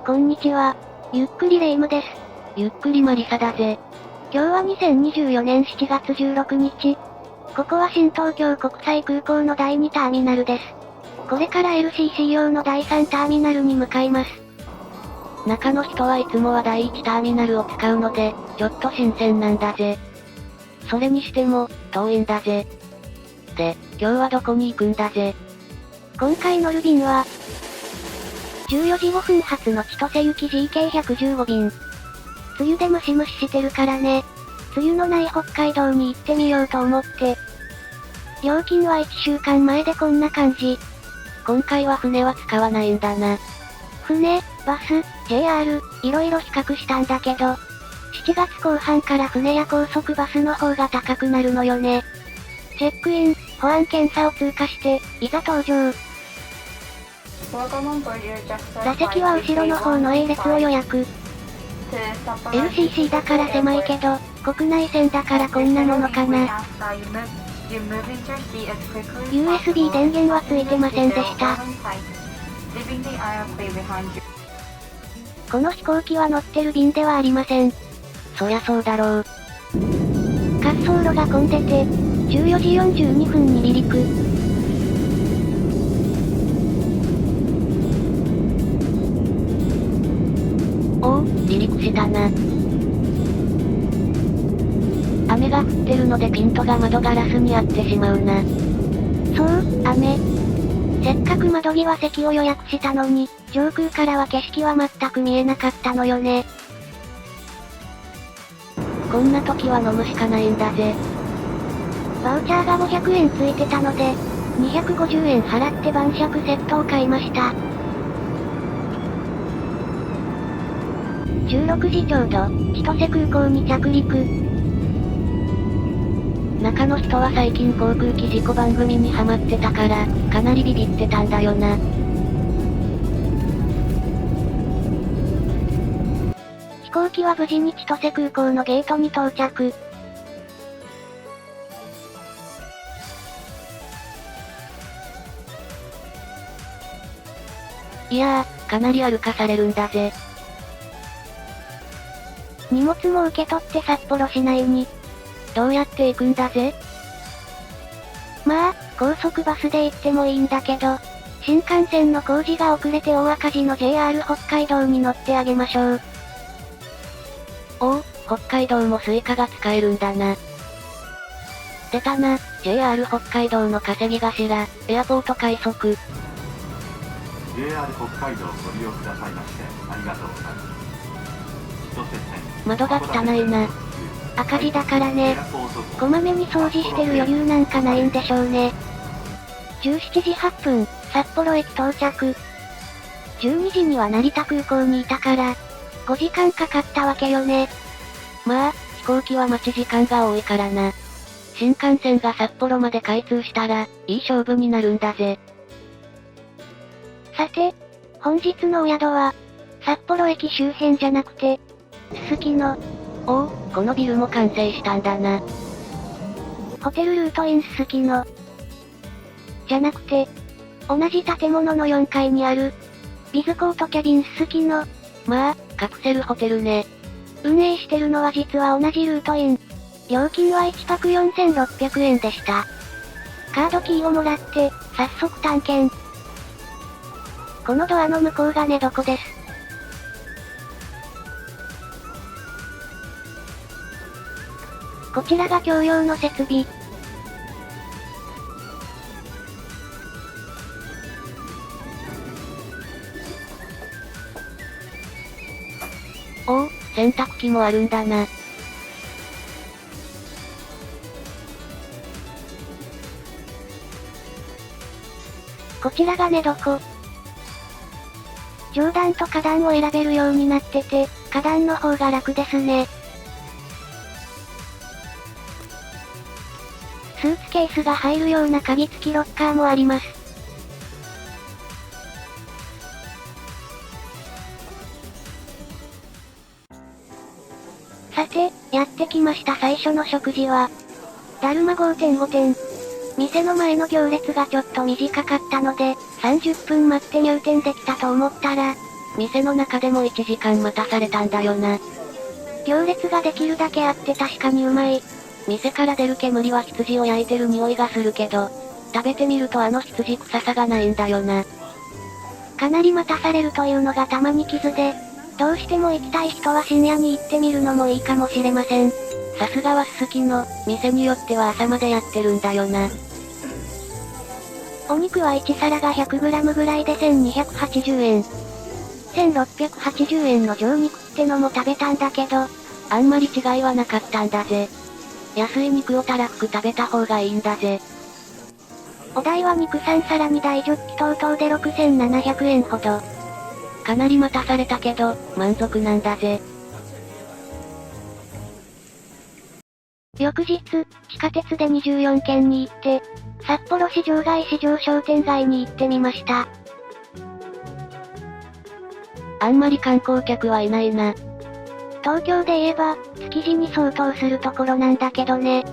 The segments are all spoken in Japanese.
こんにちは。ゆっくりレ夢ムです。ゆっくりマリサだぜ。今日は2024年7月16日。ここは新東京国際空港の第2ターミナルです。これから LCC 用の第3ターミナルに向かいます。中の人はいつもは第1ターミナルを使うので、ちょっと新鮮なんだぜ。それにしても、遠いんだぜ。で、今日はどこに行くんだぜ。今回乗る便は、14時5分発の千歳行き GK115 便。梅雨でムシムシしてるからね。梅雨のない北海道に行ってみようと思って。料金は1週間前でこんな感じ。今回は船は使わないんだな。船、バス、JR、いろいろ比較したんだけど、7月後半から船や高速バスの方が高くなるのよね。チェックイン、保安検査を通過して、いざ搭乗。座席は後ろの方の A 列を予約。LCC だから狭いけど、国内線だからこんなものかな。USB 電源はついてませんでした。この飛行機は乗ってる便ではありません。そりゃそうだろう。滑走路が混んでて、14時42分に離陸。おお、離陸したな。雨が降ってるのでピントが窓ガラスに合ってしまうな。そう、雨。せっかく窓際席を予約したのに、上空からは景色は全く見えなかったのよね。こんな時は飲むしかないんだぜ。バウチャーが500円ついてたので、250円払って晩酌セットを買いました。16時ちょうど、千歳空港に着陸。中の人は最近航空機事故番組にハマってたから、かなりビビってたんだよな。飛行機は無事に千歳空港のゲートに到着。いやー、かなり歩かされるんだぜ。荷物も受け取って札幌市内に。どうやって行くんだぜ？まあ、高速バスで行ってもいいんだけど、新幹線の工事が遅れて大赤字の JR 北海道に乗ってあげましょう。おお、北海道もスイカが使えるんだな。出たな、JR 北海道の稼ぎ頭、エアポート快速。JR 北海道ご利用くださいまして、ありがとうございます。窓が汚いな。赤字だからね。こまめに掃除してる余裕なんかないんでしょうね。17時8分、札幌駅到着。12時には成田空港にいたから、5時間かかったわけよね。まあ、飛行機は待ち時間が多いからな。新幹線が札幌まで開通したら、いい勝負になるんだぜ。さて、本日のお宿は、札幌駅周辺じゃなくて、すすきの。おお、このビルも完成したんだな。ホテルルートインすすきの。じゃなくて、同じ建物の4階にある、ビズコートキャビンすすきの。まあ、カプセルホテルね。運営してるのは実は同じルートイン。料金は1泊4600円でした。カードキーをもらって、早速探検。このドアの向こうが寝床です。こちらが共用の設備。おお、洗濯機もあるんだな。こちらが寝床。上段と下段を選べるようになってて、下段の方が楽ですね。スーツケースが入るような鍵付きロッカーもあります。さて、やってきました最初の食事は、だるま5.5点。店の前の行列がちょっと短かったので、30分待って入店できたと思ったら、店の中でも1時間待たされたんだよな。行列ができるだけあって確かにうまい。店から出る煙は羊を焼いてる匂いがするけど、食べてみるとあの羊臭さがないんだよな。かなり待たされるというのがたまに傷で、どうしても行きたい人は深夜に行ってみるのもいいかもしれません。さすがはすすきの、店によっては朝までやってるんだよな。お肉は1皿が 100g ぐらいで1280円。1680円の上肉ってのも食べたんだけど、あんまり違いはなかったんだぜ。安い肉をたらふく食べた方がいいんだぜ。お代は肉3皿2台ジョッキ等々で6700円ほど。かなり待たされたけど、満足なんだぜ。翌日、地下鉄で24軒に行って、札幌市場外市場商店街に行ってみました。あんまり観光客はいないな。東京で言えば、築地に相当するところなんだけどね。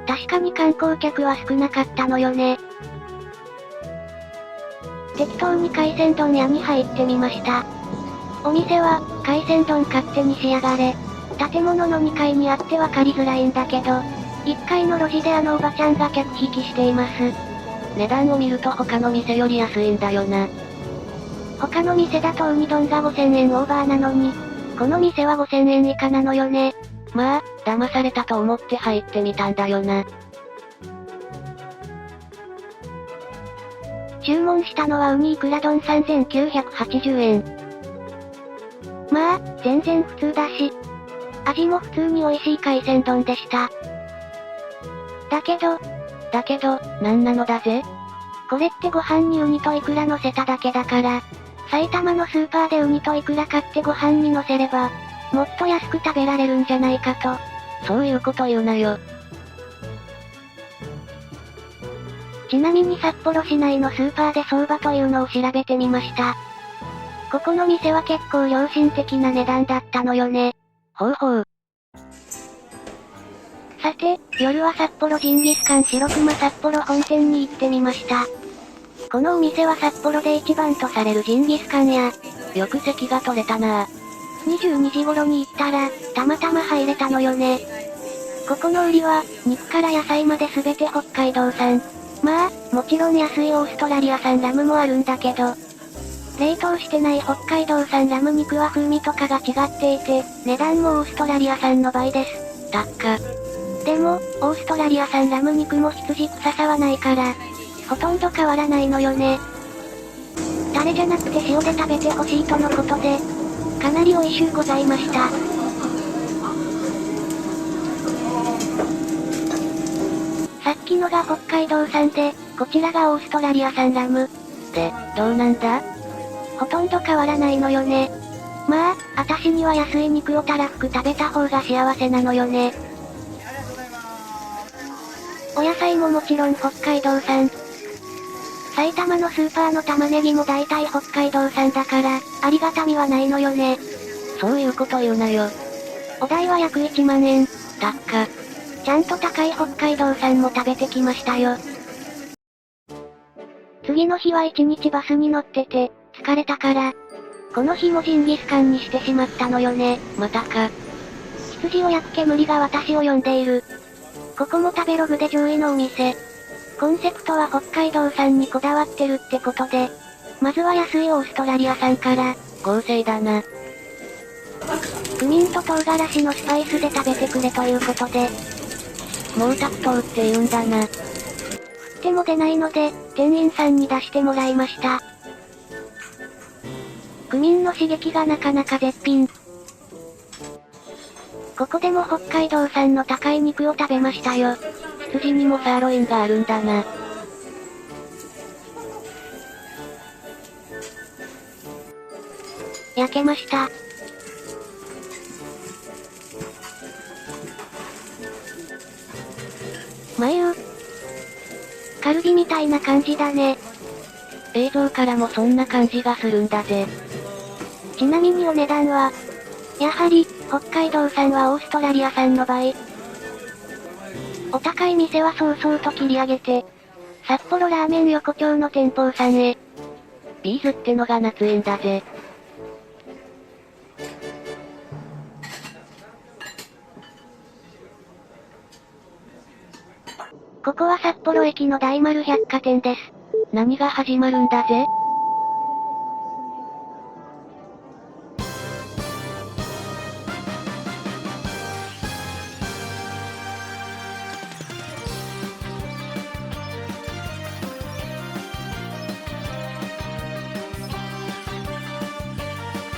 確かに観光客は少なかったのよね。適当に海鮮丼屋に入ってみました。お店は、海鮮丼勝手にしやがれ。建物の2階にあってわかりづらいんだけど、1階の路地であのおばちゃんが客引きしています。値段を見ると他の店より安いんだよな。他の店だとウニ丼が5000円オーバーなのに、この店は5000円以下なのよね。まあ、騙されたと思って入ってみたんだよな。注文したのはウニイクラ丼3980円。まあ、全然普通だし、味も普通に美味しい海鮮丼でした。だけど、なんなのだぜ？これってご飯にウニとイクラ乗せただけだから、埼玉のスーパーでウニとイクラ買ってご飯に乗せれば、もっと安く食べられるんじゃないかと。そういうこと言うなよ。ちなみに札幌市内のスーパーで相場というのを調べてみました。ここの店は結構良心的な値段だったのよね。ほうほう。さて、夜は札幌ジンギスカン白熊札幌本店に行ってみました。このお店は札幌で一番とされるジンギスカンや、よく席が取れたなぁ。22時頃に行ったら、たまたま入れたのよね。ここの売りは、肉から野菜まで全て北海道産。まあ、もちろん安いオーストラリア産ラムもあるんだけど、冷凍してない北海道産ラム肉は風味とかが違っていて、値段もオーストラリア産の倍です。高っ。でも、オーストラリア産ラム肉も羊臭さはないから、ほとんど変わらないのよね。タレじゃなくて塩で食べてほしいとのことで、かなり美味しゅうございました。さっきのが北海道産で、こちらがオーストラリア産ラム。で、どうなんだ？ほとんど変わらないのよね。まあ、私には安い肉をたらふく食べた方が幸せなのよね。お野菜ももちろん北海道産。埼玉のスーパーの玉ねぎも大体北海道産だから、ありがたみはないのよね。そういうこと言うなよ。お代は約1万円。高っ。ちゃんと高い北海道産も食べてきましたよ。次の日は1日バスに乗ってて、疲れたから、この日もジンギスカンにしてしまったのよね。またか。羊を焼く煙が私を呼んでいる。ここも食べログで上位のお店。コンセプトは北海道産にこだわってるってことで、まずは安いオーストラリア産から。合成だな。クミンと唐辛子のスパイスで食べてくれということで。毛沢東って言うんだな。振っても出ないので、店員さんに出してもらいました。クミンの刺激がなかなか絶品。ここでも北海道産の高い肉を食べましたよ。羊にもサーロインがあるんだな。焼けました。眉。カルビみたいな感じだね。映像からもそんな感じがするんだぜ。ちなみにお値段は、やはり、北海道産はオーストラリア産の倍。お高い店は早々と切り上げて、札幌ラーメン横丁の店舗さんへ。ビーズってのが夏いんだぜ。ここは札幌駅の大丸百貨店です。何が始まるんだぜ。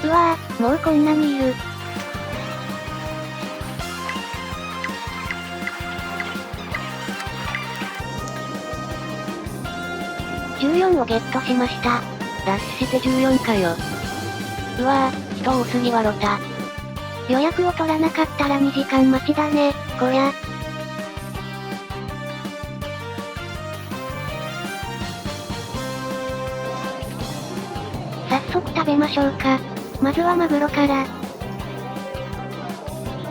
うわぁ、もうこんなにいる。14をゲットしました。ダッシュして14かよ。うわぁ、人多すぎわろた。予約を取らなかったら2時間待ちだね、こりゃ。早速食べましょうか。まずはマグロから。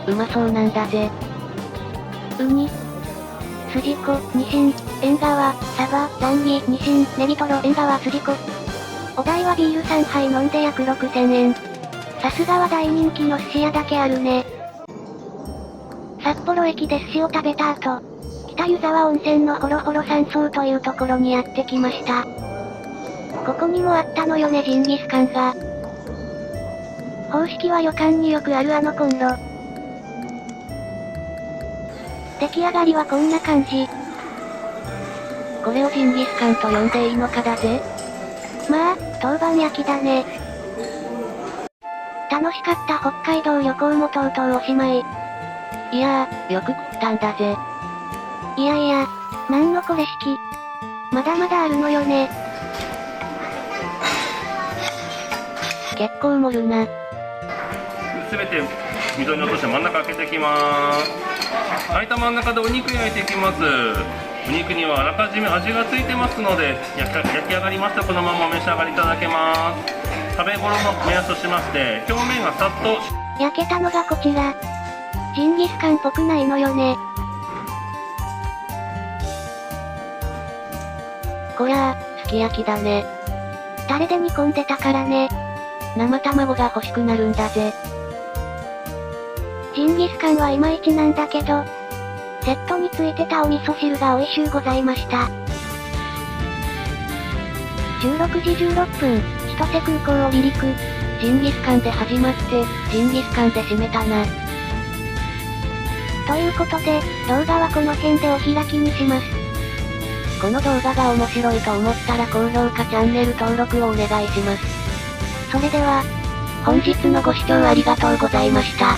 うまそうなんだぜ。ウニ、スジコ、ニシン、縁側、サバ、ザンギ、ニシン、ネギトロ、縁側、スジコ。お代はビール3杯飲んで約6000円。さすがは大人気の寿司屋だけあるね。札幌駅で寿司を食べた後、北湯沢温泉のホロホロ山荘というところにやってきました。ここにもあったのよね、ジンギスカンが。方式は旅館によくあるあのコンロ。出来上がりはこんな感じ。これをジンギスカンと呼んでいいのかだぜ。まあ、当番焼きだね。楽しかった北海道旅行もとうとうおしまい。いやー、よく食ったんだぜ。いやいや、なんのこれ式。まだまだあるのよね。結構盛るな。すべて溝に落として真ん中開けていきます。開いた真ん中でお肉焼いていきます。お肉にはあらかじめ味がついてますので、焼き上がりましたらこのままお召し上がりいただけます。食べ頃の目安としまして、表面がさっと焼けたのがこちら。ジンギスカンっぽくないのよね。こりゃあ、すき焼きだね。タレで煮込んでたからね。生卵が欲しくなるんだぜ。ジンギスカンはいまいちなんだけど、セットについてたお味噌汁が美味しゅうございました。16時16分、千歳空港を離陸。ジンギスカンで始まって、ジンギスカンで締めたな。ということで、動画はこの辺でお開きにします。この動画が面白いと思ったら高評価チャンネル登録をお願いします。それでは、本日のご視聴ありがとうございました。